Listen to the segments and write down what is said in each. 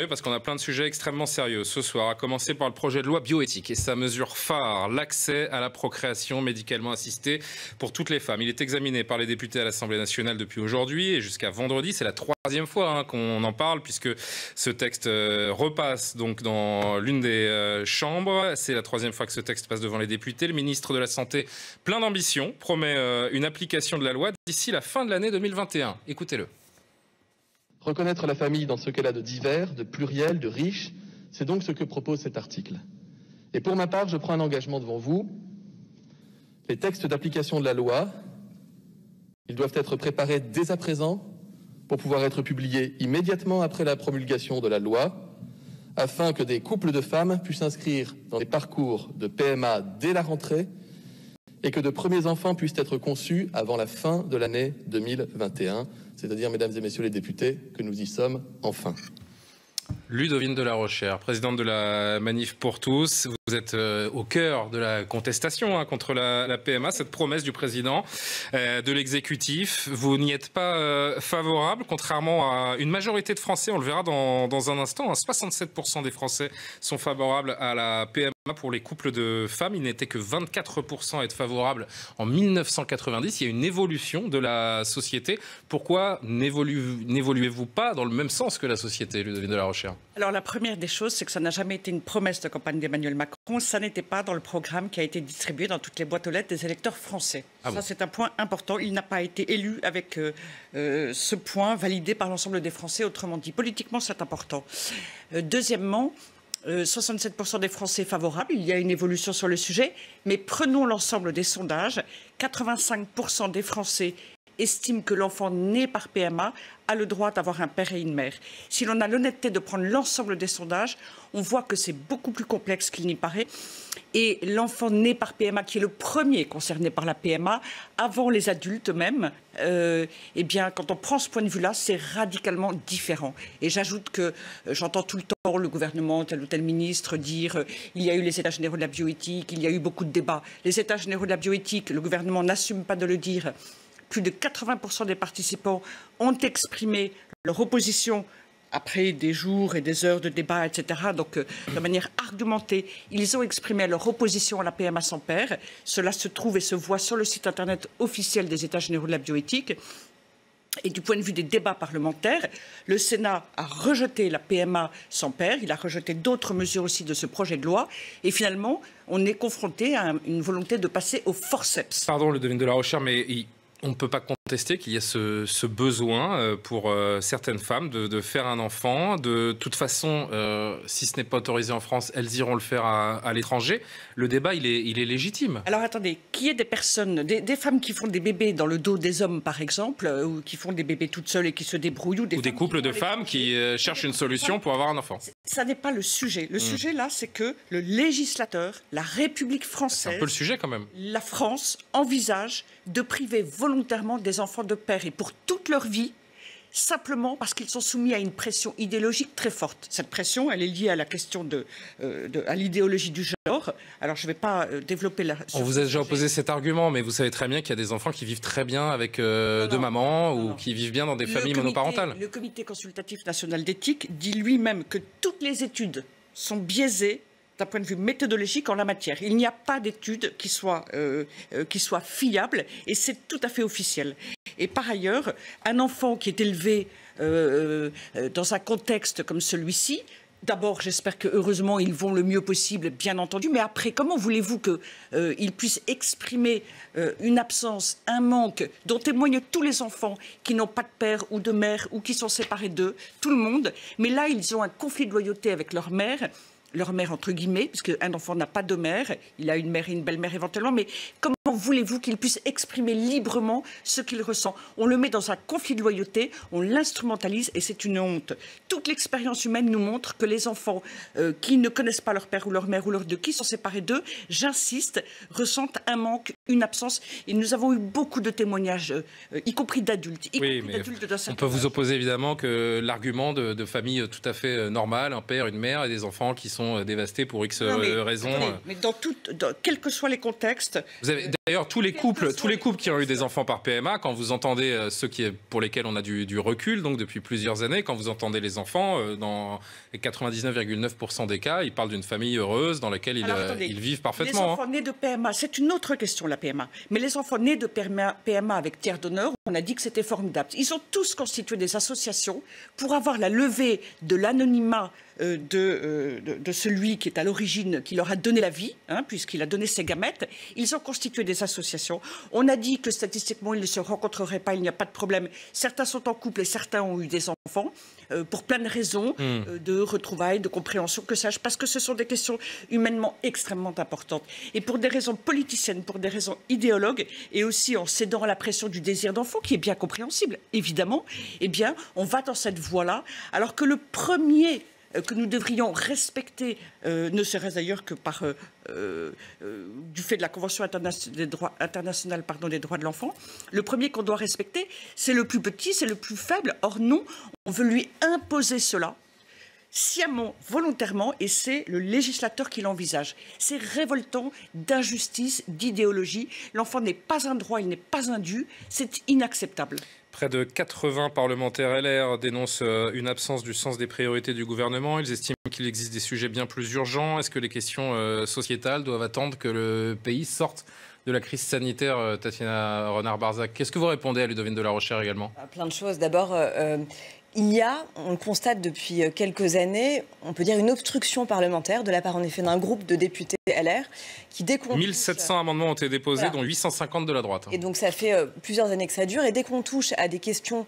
Parce qu'on a plein de sujets extrêmement sérieux ce soir, à commencer par le projet de loi bioéthique et sa mesure phare, l'accès à la procréation médicalement assistée pour toutes les femmes. Il est examiné par les députés à l'Assemblée nationale depuis aujourd'hui et jusqu'à vendredi. C'est la troisième fois qu'on en parle puisque ce texte repasse donc dans l'une des chambres. C'est la troisième fois que ce texte passe devant les députés. Le ministre de la Santé, plein d'ambition, promet une application de la loi d'ici la fin de l'année 2021. Écoutez-le. Reconnaître la famille dans ce qu'elle a de divers, de pluriel, de riche, c'est donc ce que propose cet article. Et pour ma part, je prends un engagement devant vous. Les textes d'application de la loi, ils doivent être préparés dès à présent pour pouvoir être publiés immédiatement après la promulgation de la loi, afin que des couples de femmes puissent s'inscrire dans des parcours de PMA dès la rentrée et que de premiers enfants puissent être conçus avant la fin de l'année 2021. C'est-à-dire, mesdames et messieurs les députés, que nous y sommes enfin. Ludovine de la Rochère, présidente de la Manif pour tous. Vous êtes au cœur de la contestation contre la PMA, cette promesse du président, de l'exécutif. Vous n'y êtes pas favorable, contrairement à une majorité de Français, on le verra dans un instant. 67% des Français sont favorables à la PMA pour les couples de femmes. Il n'était que 24% à être favorables en 1990. Il y a une évolution de la société. Pourquoi n'évoluez-vous pas dans le même sens que la société, Ludovine de la Rochère ? Alors la première des choses, c'est que ça n'a jamais été une promesse de campagne d'Emmanuel Macron. Ça n'était pas dans le programme qui a été distribué dans toutes les boîtes aux lettres des électeurs français. Ça, c'est un point important. Il n'a pas été élu avec ce point validé par l'ensemble des Français. Autrement dit, politiquement, c'est important. Deuxièmement, 67% des Français favorables, il y a une évolution sur le sujet, mais prenons l'ensemble des sondages, 85% des Français estiment que l'enfant né par PMA a le droit d'avoir un père et une mère. Si l'on a l'honnêteté de prendre l'ensemble des sondages, on voit que c'est beaucoup plus complexe qu'il n'y paraît. Et l'enfant né par PMA, qui est le premier concerné par la PMA, avant les adultes même, eh bien, quand on prend ce point de vue-là, c'est radicalement différent. Et j'ajoute que j'entends tout le temps le gouvernement, tel ou tel ministre dire il y a eu les états généraux de la bioéthique, il y a eu beaucoup de débats. Les états généraux de la bioéthique, le gouvernement n'assume pas de le dire. Plus de 80% des participants ont exprimé leur opposition après des jours et des heures de débat, etc. Donc, de manière argumentée, ils ont exprimé leur opposition à la PMA sans père. Cela se trouve et se voit sur le site internet officiel des États généraux de la bioéthique. Et du point de vue des débats parlementaires, le Sénat a rejeté la PMA sans père, il a rejeté d'autres mesures aussi de ce projet de loi, et finalement, on est confronté à une volonté de passer au forceps. Pardon, Ludovine de la Rochère, mais on ne peut pas contester qu'il y a ce besoin pour certaines femmes de faire un enfant. De toute façon, si ce n'est pas autorisé en France, elles iront le faire à l'étranger. Le débat, il est légitime. Alors attendez, qu'il y ait des personnes, des femmes qui font des bébés dans le dos des hommes, par exemple, ou qui font des bébés toutes seules et qui se débrouillent, ou des couples de femmes qui cherchent une solution pour avoir un enfant. Ça n'est pas le sujet. Le sujet, là, c'est que le législateur, la République française... C'est un peu le sujet, quand même. La France envisage de priver volontairement des enfants de père et pour toute leur vie, simplement parce qu'ils sont soumis à une pression idéologique très forte. Cette pression, elle est liée à la question à l'idéologie du genre. Alors, je ne vais pas développer la... On vous a déjà opposé cet argument, mais vous savez très bien qu'il y a des enfants qui vivent très bien avec deux mamans ou qui vivent bien dans des familles monoparentales. Le Comité consultatif national d'éthique dit lui-même que toutes les études sont biaisées d'un point de vue méthodologique en la matière. Il n'y a pas d'études qui soient fiables et c'est tout à fait officiel. Et par ailleurs, un enfant qui est élevé dans un contexte comme celui-ci, d'abord, j'espère que heureusement ils vont le mieux possible, bien entendu, mais après, comment voulez-vous qu'ils puissent exprimer une absence, un manque dont témoignent tous les enfants qui n'ont pas de père ou de mère ou qui sont séparés d'eux, tout le monde, mais là, ils ont un conflit de loyauté avec leur mère entre guillemets, puisque un enfant n'a pas de mère, il a une mère et une belle-mère éventuellement, mais comment voulez-vous qu'il puisse exprimer librement ce qu'il ressent? On le met dans un conflit de loyauté, on l'instrumentalise et c'est une honte. Toute l'expérience humaine nous montre que les enfants qui ne connaissent pas leur père ou leur mère ou leurs deux, qui sont séparés d'eux, j'insiste, ressentent un manque, une absence. Et nous avons eu beaucoup de témoignages, y compris d'adultes. Oui, mais on peut vous opposer évidemment que l'argument de famille tout à fait normale, un père, une mère et des enfants qui sont sont dévastés pour X raisons. Mais quels que soient les contextes... Vous avez d'ailleurs tous les couples qui ont eu des enfants par PMA, quand vous entendez ceux pour lesquels on a du recul, donc depuis plusieurs années, quand vous entendez les enfants, dans 99,9% des cas, ils parlent d'une famille heureuse dans laquelle ils vivent parfaitement. Les enfants nés de PMA, c'est une autre question, la PMA. Mais les enfants nés de PMA avec tiers donneur, on a dit que c'était formidable. Ils ont tous constitué des associations pour avoir la levée de l'anonymat de celui qui est à l'origine, qui leur a donné la vie, puisqu'il a donné ses gamètes. Ils ont constitué des associations. On a dit que statistiquement, ils ne se rencontreraient pas, il n'y a pas de problème. Certains sont en couple et certains ont eu des enfants, pour plein de raisons, de retrouvailles, de compréhension, que sais-je, parce que ce sont des questions humainement extrêmement importantes. Et pour des raisons politiciennes, pour des raisons idéologues, et aussi en cédant à la pression du désir d'enfant, qui est bien compréhensible, évidemment, eh bien, on va dans cette voie-là, alors que le premier que nous devrions respecter, ne serait-ce d'ailleurs que du fait de la Convention internationale des droits de l'enfant, le premier qu'on doit respecter, c'est le plus petit, c'est le plus faible. Or non, on veut lui imposer cela, sciemment, volontairement, et c'est le législateur qui l'envisage. C'est révoltant d'injustice, d'idéologie. L'enfant n'est pas un droit, il n'est pas un dû, c'est inacceptable. Près de 80 parlementaires LR dénoncent une absence du sens des priorités du gouvernement. Ils estiment qu'il existe des sujets bien plus urgents. Est-ce que les questions sociétales doivent attendre que le pays sorte de la crise sanitaire? Tatiana Renard-Barzac, qu'est-ce que vous répondez à Ludovine de la Rochère également? Plein de choses. D'abord, on le constate depuis quelques années, on peut dire une obstruction parlementaire de la part en effet d'un groupe de députés LR qui dès qu'on 1700 amendements ont été déposés, dont 850 de la droite. Et donc ça fait plusieurs années que ça dure, et dès qu'on touche à des questions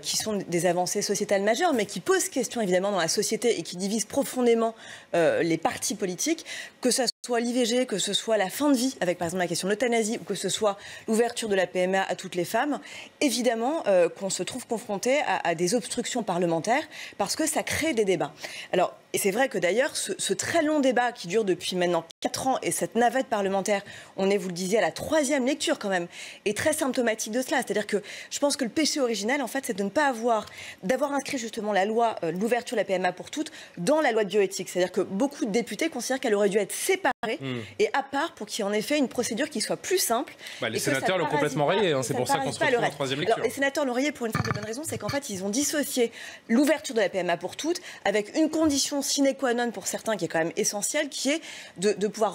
qui sont des avancées sociétales majeures, mais qui posent question évidemment dans la société et qui divisent profondément les partis politiques, que ce soit l'IVG, que ce soit la fin de vie, avec par exemple la question de l'euthanasie, ou que ce soit l'ouverture de la PMA à toutes les femmes, évidemment qu'on se trouve confronté à des obstructions parlementaires, parce que ça crée des débats. Alors, et c'est vrai que d'ailleurs, ce très long débat qui dure depuis maintenant 4 ans, et cette navette parlementaire, on est, vous le disiez, à la 3e lecture quand même, est très symptomatique de cela. C'est-à-dire que je pense que le péché originel, en fait, c'est de ne pas d'avoir inscrit justement la loi, l'ouverture de la PMA pour toutes, dans la loi de bioéthique. C'est-à-dire que beaucoup de députés considèrent qu'elle aurait dû être séparée et à part pour qu'il y ait en effet une procédure qui soit plus simple. Les sénateurs l'ont complètement rayé, c'est pour ça qu'on se retrouve en 3e lecture. Alors, les sénateurs l'ont rayé pour une simple bonne raison, c'est qu'en fait, ils ont dissocié l'ouverture de la PMA pour toutes avec une condition sine qua non pour certains qui est quand même essentielle, qui est de pouvoir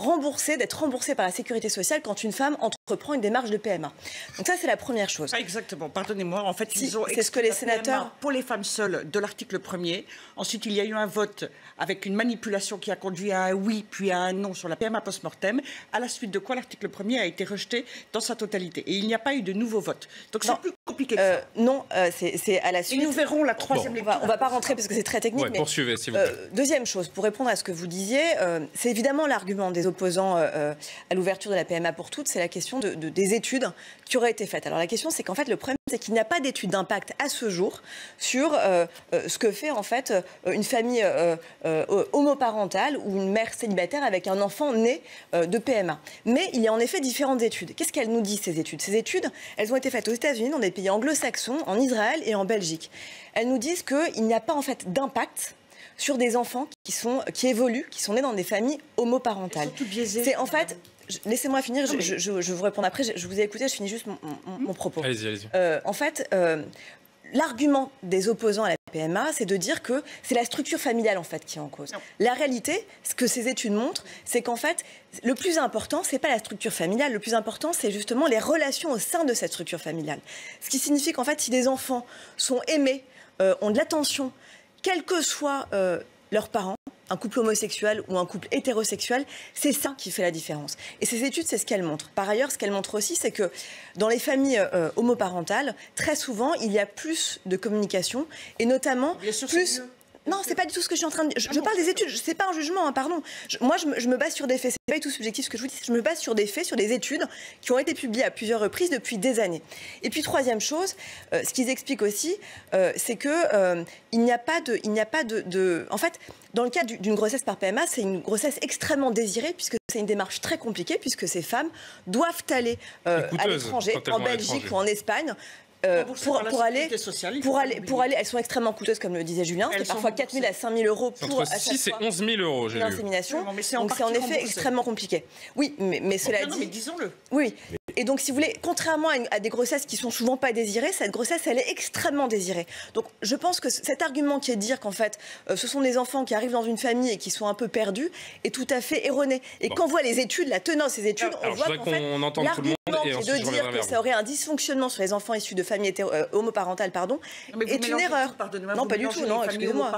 d'être remboursé par la sécurité sociale quand une femme entreprend une démarche de PMA. Donc ça, c'est la première chose. Ah, exactement, pardonnez-moi. En fait, ils ont c'est ce que les sénateurs... pour les femmes seules de l'article 1er. Ensuite, il y a eu un vote avec une manipulation qui a conduit à un oui, puis à un non sur la PMA post-mortem, à la suite de quoi l'article 1er a été rejeté dans sa totalité. Et il n'y a pas eu de nouveau vote. Donc c'est plus compliqué que ça. Non, c'est à la suite. Et nous verrons la 3e lecture. On ne va pas rentrer parce que c'est très technique. Mais poursuivez, s'il vous plaît. Deuxième chose, pour répondre à ce que vous disiez, c'est évidemment l'argument des opposants à l'ouverture de la PMA pour toutes, c'est la question des études qui auraient été faites. Alors la question, c'est qu'en fait, le problème, c'est qu'il n'y a pas d'études d'impact à ce jour sur ce que fait en fait une famille homoparentale ou une mère célibataire avec un enfant né de PMA. Mais il y a en effet différentes études. Qu'est-ce qu'elles nous disent, ces études? Ces études, elles ont été faites aux États-Unis, dans des pays anglo-saxons, en Israël et en Belgique. Elles nous disent qu'il n'y a pas en fait d'impact sur des enfants qui évoluent, qui sont nés dans des familles homoparentales. C'est en fait... Laissez-moi finir, je vous réponds après, je vous ai écouté, je finis juste mon propos. Allez-y. En fait, l'argument des opposants à la PMA, c'est de dire que c'est la structure familiale en fait qui est en cause. Non. La réalité, ce que ces études montrent, c'est qu'en fait, le plus important, c'est pas la structure familiale, le plus important, c'est justement les relations au sein de cette structure familiale. Ce qui signifie qu'en fait, si des enfants sont aimés, ont de l'attention, quels que soient leurs parents, un couple homosexuel ou un couple hétérosexuel, c'est ça qui fait la différence. Et ces études, c'est ce qu'elles montrent. Par ailleurs, ce qu'elles montrent aussi, c'est que dans les familles homoparentales, très souvent, il y a plus de communication et notamment plus... Non, c'est pas du tout ce que je suis en train de dire. Je parle des études, c'est pas un jugement, hein, pardon. Moi, je me base sur des faits. C'est pas du tout subjectif ce que je vous dis. Je me base sur des faits, sur des études qui ont été publiées à plusieurs reprises depuis des années. Et puis, troisième chose, ce qu'ils expliquent aussi, c'est que il n'y a pas de... En fait, dans le cas d'une grossesse par PMA, c'est une grossesse extrêmement désirée, puisque c'est une démarche très compliquée, puisque ces femmes doivent aller à l'étranger, en Belgique ou en Espagne, pour aller, elles sont extrêmement coûteuses, comme le disait Julien. C'est parfois 4 000 à 5 000 euros pour entre 6 et 11 000 euros, j'ai lu. L'insémination. Donc c'est en effet extrêmement compliqué. Oui, mais cela dit, disons-le. Oui. Et donc, si vous voulez, contrairement à des grossesses qui sont souvent pas désirées, cette grossesse, elle est extrêmement désirée. Donc, je pense que cet argument qui est de dire qu'en fait, ce sont des enfants qui arrivent dans une famille et qui sont un peu perdus est tout à fait erroné. Et quand on voit les études, la teneur de ces études, on voit qu'en fait, l'argument qui est de dire que ça aurait un dysfonctionnement sur les enfants issus de familles homoparentales, est une erreur. Non, pas du tout. Non, excusez-moi.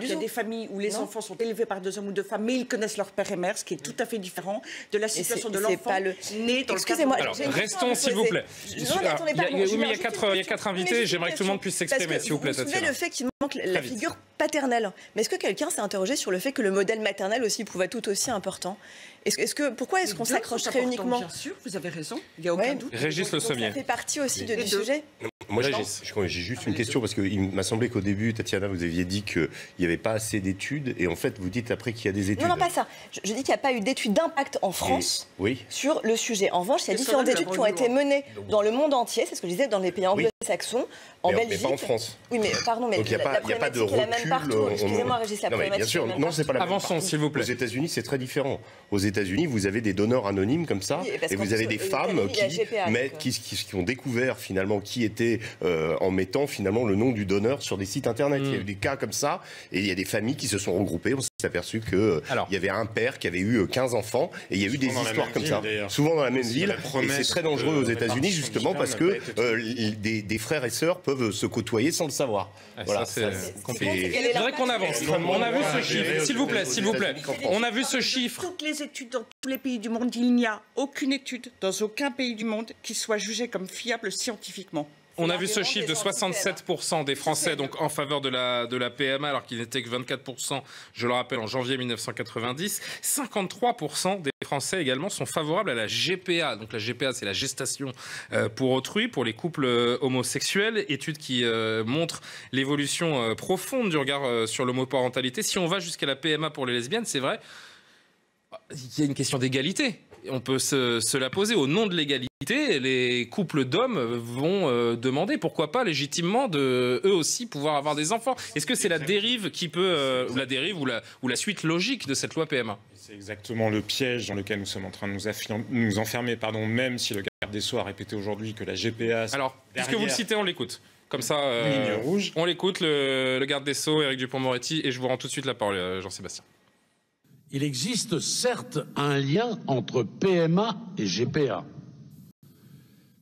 Il y a des familles où les enfants sont élevés par 2 hommes ou 2 femmes, mais ils connaissent leur père et mère, ce qui est tout à fait différent de la situation de l'enfant né dans le Excusez-moi. Restons, s'il vous plaît. Il y a 4 invités. J'aimerais que tout le monde puisse s'exprimer, s'il vous plaît. Vous soulevez le fait qu'il manque la figure paternelle. Mais est-ce que quelqu'un s'est interrogé sur le fait que le modèle maternel aussi pouvait être tout aussi important ? Pourquoi est-ce qu'on s'accrocherait uniquement ? Bien sûr, vous avez raison. Il n'y a aucun doute. Régis Le Sommier. Ça fait partie aussi du sujet. Moi, j'ai juste une question, parce qu'il m'a semblé qu'au début, Tatiana, vous aviez dit qu'il n'y avait pas assez d'études, et en fait, vous dites après qu'il y a des études. Non, pas ça. Je dis qu'il n'y a pas eu d'études d'impact en France sur le sujet. En revanche, il y a différentes études qui ont été menées dans le monde entier, c'est ce que je disais, dans les pays anglo-saxons, en Belgique. Mais pas en France. Oui, mais pardon, mais la problématique est la même partout. Excusez-moi, Régis, la problématique. Bien sûr, non, c'est pas la même. Avançons, s'il vous plaît. Aux États-Unis, c'est très différent. Aux États-Unis, vous avez des donneurs anonymes comme ça, et vous avez des femmes qui ont découvert finalement qui était en mettant finalement le nom du donneur sur des sites internet. Il y a eu des cas comme ça, et il y a des familles qui se sont regroupées. On s'est aperçu qu'il y avait un père qui avait eu 15 enfants, et il y a eu des histoires comme ça. Souvent dans la même ville, et c'est très dangereux aux États-Unis justement parce que des frères et sœurs peuvent se côtoyer sans le savoir. Voilà, c'est compliqué. Je voudrais qu'on avance. On a vu ce chiffre, s'il vous plaît. On a vu ce chiffre. Toutes les études dans tous les pays du monde, il n'y a aucune étude dans aucun pays du monde qui soit jugée comme fiable scientifiquement. On a vu ce chiffre de 67% des Français donc en faveur de la PMA, alors qu'il n'était que 24%, je le rappelle, en janvier 1990. 53% des Français également sont favorables à la GPA. Donc la GPA, c'est la gestation pour autrui, pour les couples homosexuels. Étude qui montre l'évolution profonde du regard sur l'homoparentalité. Si on va jusqu'à la PMA pour les lesbiennes, c'est vrai, il y a une question d'égalité. On peut se la poser. Au nom de l'égalité, les couples d'hommes vont demander, pourquoi pas légitimement, eux aussi pouvoir avoir des enfants. Est-ce que c'est la dérive qui peut, la dérive ou la suite logique de cette loi PMA ? C'est exactement le piège dans lequel nous sommes en train de nous enfermer, même si le garde des Sceaux a répété aujourd'hui que la GPA... Alors, puisque vous le citez, on l'écoute. Comme ça, ligne rouge. On l'écoute, le garde des Sceaux, Éric Dupond-Moretti, et je vous rends tout de suite la parole, Jean-Sébastien. Il existe certes un lien entre PMA et GPA,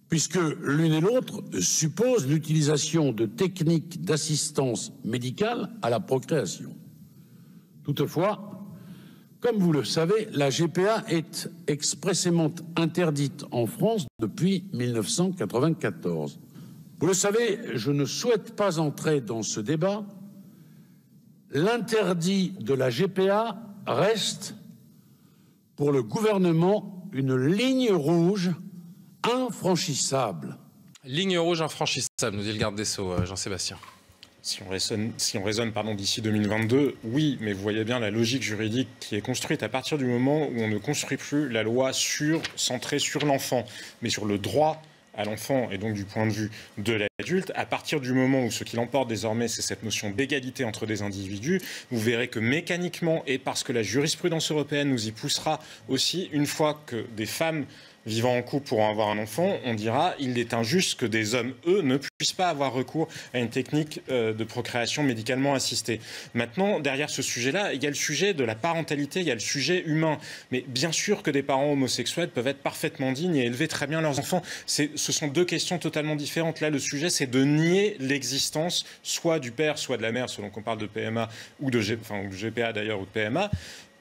puisque l'une et l'autre supposent l'utilisation de techniques d'assistance médicale à la procréation. Toutefois, comme vous le savez, la GPA est expressément interdite en France depuis 1994. Vous le savez, je ne souhaite pas entrer dans ce débat. L'interdit de la GPA reste pour le gouvernement une ligne rouge infranchissable. Ligne rouge infranchissable, nous dit le garde des Sceaux, Jean-Sébastien. Si on raisonne d'ici 2022, oui, mais vous voyez bien la logique juridique qui est construite à partir du moment où on ne construit plus la loi centrée sur l'enfant, mais sur le droit à l'enfant et donc du point de vue de l'adulte. À partir du moment où ce qui l'emporte désormais, c'est cette notion d'égalité entre des individus, vous verrez que mécaniquement, et parce que la jurisprudence européenne nous y poussera aussi, une fois que des femmes vivant en couple pourront avoir un enfant, on dira il est injuste que des hommes, eux, ne puissent pas avoir recours à une technique de procréation médicalement assistée. Maintenant, derrière ce sujet-là, il y a le sujet de la parentalité, il y a le sujet humain. Mais bien sûr que des parents homosexuels peuvent être parfaitement dignes et élever très bien leurs enfants. Ce sont deux questions totalement différentes. Là, le sujet, c'est de nier l'existence soit du père, soit de la mère, selon qu'on parle de PMA ou de GPA d'ailleurs, ou de PMA.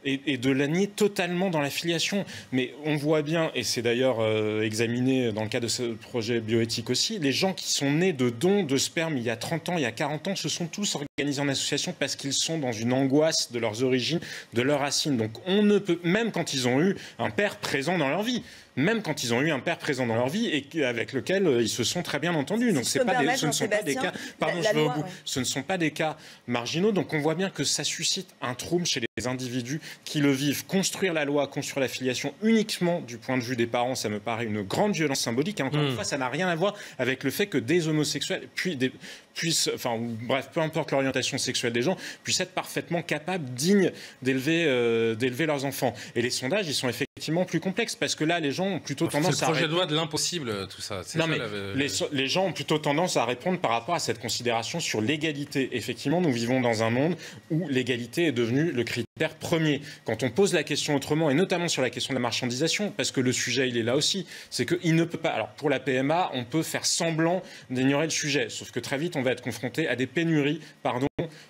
Et de la nier totalement dans la filiation. Mais on voit bien, et c'est d'ailleurs examiné dans le cadre de ce projet bioéthique aussi, les gens qui sont nés de dons de sperme il y a 30 ans, il y a 40 ans, se sont tous organisés en association parce qu'ils sont dans une angoisse de leurs origines, de leurs racines. Donc on ne peut, même quand ils ont eu un père présent dans leur vie, même quand ils ont eu un père présent dans leur vie et avec lequel ils se sont très bien entendus. Donc ce ne sont pas des cas, ce ne sont pas des cas marginaux. Donc on voit bien que ça suscite un trouble chez les individus qui le vivent. Construire la loi, construire la filiation uniquement du point de vue des parents, ça me paraît une grande violence symbolique. Et encore une fois, ça n'a rien à voir avec le fait que des homosexuels bref, peu importe l'orientation sexuelle des gens, puissent être parfaitement capables, dignes d'élever leurs enfants. Et les sondages, ils sont effectivement plus complexes parce que là, les gens ont plutôt tendance à... C'est le projet de loi de l'impossible, tout ça. Non, mais les gens ont plutôt tendance à répondre par rapport à cette considération sur l'égalité. Effectivement, nous vivons dans un monde où l'égalité est devenue le critère premier. Quand on pose la question autrement, et notamment sur la question de la marchandisation, parce que le sujet, il est là aussi, c'est qu'il ne peut pas... Alors, pour la PMA, on peut faire semblant d'ignorer le sujet, sauf que très vite, on va être confronté à des pénuries,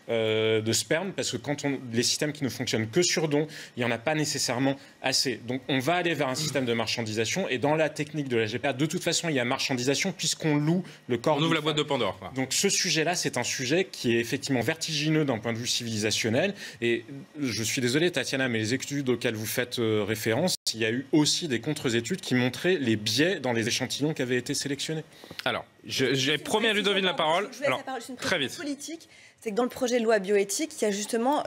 de sperme, parce que quand les systèmes qui ne fonctionnent que sur don, il n'y en a pas nécessairement assez. Donc on va aller vers un système de marchandisation, et dans la technique de la GPA, de toute façon, il y a marchandisation puisqu'on loue le corps. On ouvre la boîte de Pandore. Quoi. Donc ce sujet-là, c'est un sujet qui est effectivement vertigineux d'un point de vue civilisationnel, et je suis désolé Tatiana, mais les études auxquelles vous faites référence, il y a eu aussi des contre-études qui montraient les biais dans les échantillons qui avaient été sélectionnés. Alors, j'ai promis à Ludovine la parole. Alors, très vite. Politique, c'est que dans le projet de loi bioéthique, il y a justement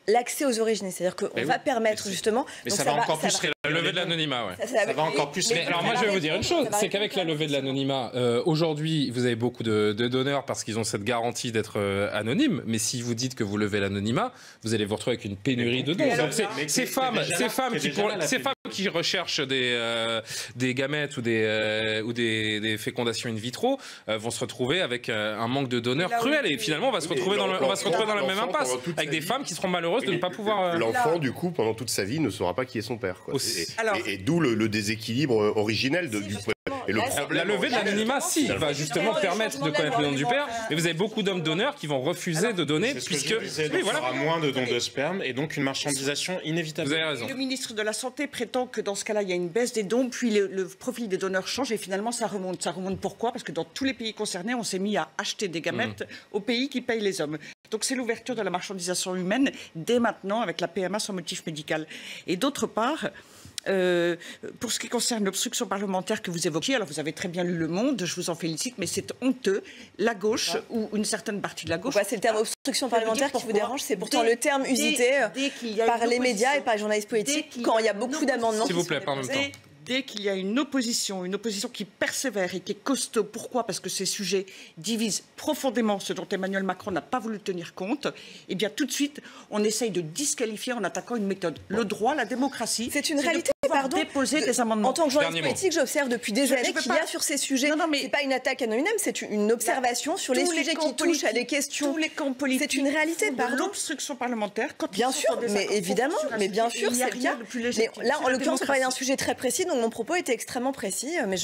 l'accès aux origines. C'est-à-dire qu'on va permettre justement... Mais ça va encore plus... La levée de l'anonymat, ouais. Ça va encore plus... Alors moi, je vais vous dire une chose, c'est qu'avec la levée de l'anonymat, aujourd'hui, vous avez beaucoup de donneurs parce qu'ils ont cette garantie d'être anonymes, mais si vous dites que vous levez l'anonymat, vous allez vous retrouver avec une pénurie de dons. Ces femmes qui recherchent des gamètes ou des fécondations in vitro vont se retrouver avec un manque de donneurs cruel, et finalement, on va se retrouver dans la même impasse, avec des femmes qui seront malheureuses de ne pas pouvoir... L'enfant, du coup, pendant toute sa vie, ne saura pas qui est son père. Quoi. Et d'où le déséquilibre originel du et le problème. La levée de l'anonymat, va justement permettre de connaître le nom du père, mais vous avez beaucoup d'hommes donneurs qui vont refuser de donner, puisque il y aura moins de dons de sperme et donc une marchandisation inévitable. Vous avez raison. Le ministre de la Santé prétend que dans ce cas-là, il y a une baisse des dons, puis le profil des donneurs change et finalement ça remonte. Ça remonte pourquoi? Parce que dans tous les pays concernés, on s'est mis à acheter des gamètes aux pays qui payent les hommes. Donc c'est l'ouverture de la marchandisation humaine dès maintenant avec la PMA sans motif médical. Et d'autre part... pour ce qui concerne l'obstruction parlementaire que vous évoquiez, alors vous avez très bien lu Le Monde, je vous en félicite, mais c'est honteux. La gauche, ou une certaine partie de la gauche... C'est le terme obstruction parlementaire qui vous dérange, c'est pourtant le terme usité par les médias et par les journalistes politiques quand il y a beaucoup d'amendements. S'il vous plaît, pas en même temps. Dès qu'il y a une opposition qui persévère et qui est costaud, pourquoi? Parce que ces sujets divisent profondément ce dont Emmanuel Macron n'a pas voulu tenir compte, et bien tout de suite, on essaye de disqualifier en attaquant une méthode. Le droit, la démocratie, c'est une réalité, déposer des amendements. En tant que journaliste politique, j'observe depuis des années qu'il y a sur ces sujets, c'est pas une attaque anonyme, c'est une observation sur les sujets qui touchent à des questions. C'est une réalité, pardon. L'obstruction parlementaire, bien sûr, mais évidemment, mais bien sûr, c'est le cas. Mais là, en l'occurrence, on parlait d'un sujet très précis, donc mon propos était extrêmement précis, mais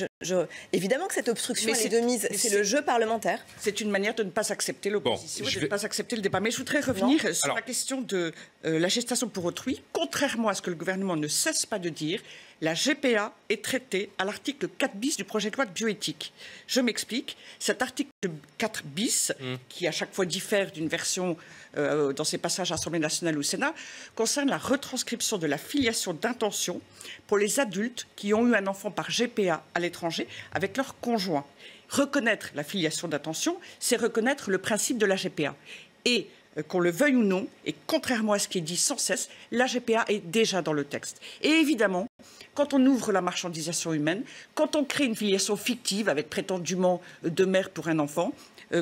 évidemment que cette obstruction elle est de mise, c'est le jeu parlementaire. C'est une manière de ne pas accepter l'opposition, de ne pas accepter le débat. Mais je voudrais revenir sur la question de la gestation pour autrui. Contrairement à ce que le gouvernement ne cesse pas de dire, la GPA est traitée à l'article 4 bis du projet de loi de bioéthique. Je m'explique. Cet article 4 bis, qui à chaque fois diffère d'une version dans ses passages à l'Assemblée nationale ou au Sénat, concerne la retranscription de la filiation d'intention pour les adultes qui ont eu un enfant par GPA à l'étranger avec leur conjoint. Reconnaître la filiation d'intention, c'est reconnaître le principe de la GPA. Et qu'on le veuille ou non, et contrairement à ce qui est dit sans cesse, la GPA est déjà dans le texte. Et évidemment, quand on ouvre la marchandisation humaine, quand on crée une filiation fictive avec prétendument deux mères pour un enfant,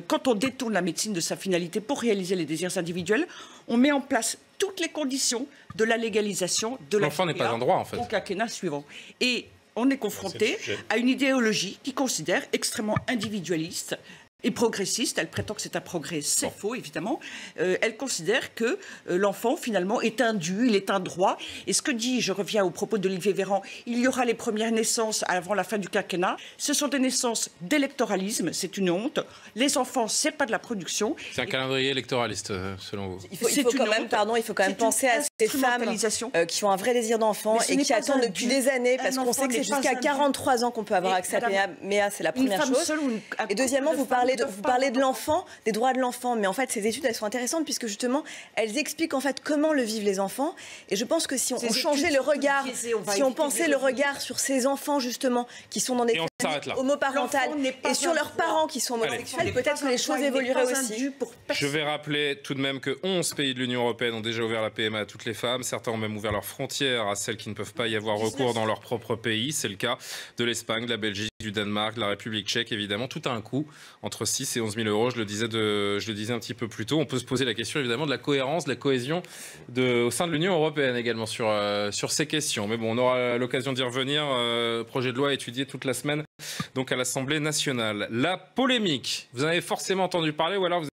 quand on détourne la médecine de sa finalité pour réaliser les désirs individuels, on met en place toutes les conditions de la légalisation de la GPA. L'enfant n'est pas un droit, en fait. Au quinquennat suivant. Et on est confronté à une idéologie qui considère extrêmement individualiste et progressiste. Elle prétend que c'est un progrès, c'est faux évidemment. Elle considère que l'enfant finalement est un dû, il est un droit. Et ce que dit, je reviens au propos d'Olivier Véran, il y aura les premières naissances avant la fin du quinquennat. Ce sont des naissances d'électoralisme, c'est une honte. Les enfants, c'est pas de la production. C'est un calendrier électoraliste selon vous. Il faut quand même penser à ces femmes qui ont un vrai désir d'enfant et qui attendent depuis des années, parce qu'on sait que c'est jusqu'à 43 ans qu'on peut avoir accès à la PMA, c'est la première chose. Et deuxièmement, vous parlez parlez de l'enfant, des droits de l'enfant, mais en fait ces études elles sont intéressantes puisque justement elles expliquent en fait comment le vivent les enfants. Et je pense que si on changeait le regard, si on pensait le regard sur ces enfants justement qui sont dans des familles homoparentales et sur leurs parents qui sont homosexuels, peut-être que les choses évolueraient aussi. Je vais rappeler tout de même que 11 pays de l'Union européenne ont déjà ouvert la PMA à toutes les femmes. Certains ont même ouvert leurs frontières à celles qui ne peuvent pas y avoir recours dans leur propre pays. C'est le cas de l'Espagne, de la Belgique, du Danemark, de la République tchèque, évidemment. Tout a un coût, entre 6 et 11 000 euros. Je le disais un petit peu plus tôt. On peut se poser la question, évidemment, de la cohérence, de la cohésion au sein de l'Union européenne également sur ces questions. Mais bon, on aura l'occasion d'y revenir. Projet de loi étudié toute la semaine donc à l'Assemblée nationale. La polémique, vous en avez forcément entendu parler ou alors vous